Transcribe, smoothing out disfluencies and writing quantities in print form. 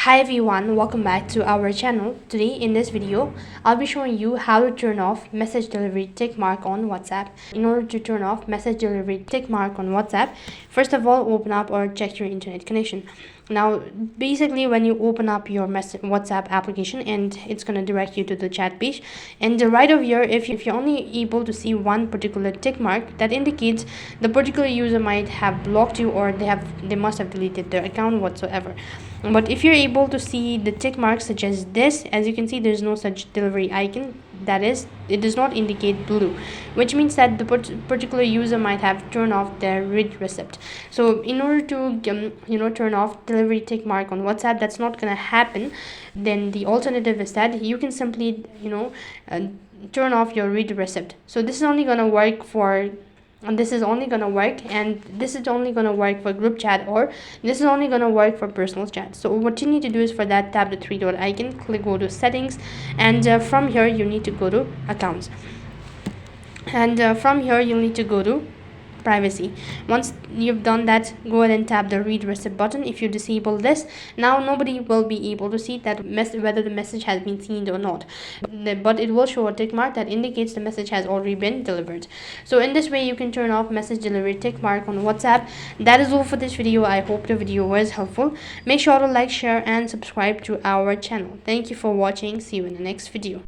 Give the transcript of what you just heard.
Hi everyone, welcome back to our channel. Today in this video, I'll be showing you how to turn off message delivery tick mark on WhatsApp. In order to turn off message delivery tick mark on WhatsApp, first of all, open up or check your internet connection. Now, basically when you open up your WhatsApp application, and it's going to direct you to the chat page, and right over here, if you're only able to see one particular tick mark, that indicates the particular user might have blocked you, or they must have deleted their account whatsoever. But if you're able to see the tick marks such as this, as you can see, there's no such delivery icon. That is, it does not indicate blue, which means that the particular user might have turned off their read receipt. So in order to turn off delivery tick mark on WhatsApp, that's not gonna happen. Then the alternative is that you can simply turn off your read receipt. So this is only gonna work for this is only going to work for group chat, or this is only going to work for personal chat. So what you need to do is, for that, tap the three dot icon, go to settings, and from here you need to go to accounts, and from here you'll need to go to privacy. Once you've done that, go ahead and tap the read receipt button. If you disable this, now nobody will be able to see that whether the message has been seen or not, but it will show a tick mark that indicates the message has already been delivered. So in this way you can turn off message delivery tick mark on WhatsApp. That is all for this video. I hope the video was helpful. Make sure to like, share and subscribe to our channel. Thank you for watching. See you in the next video.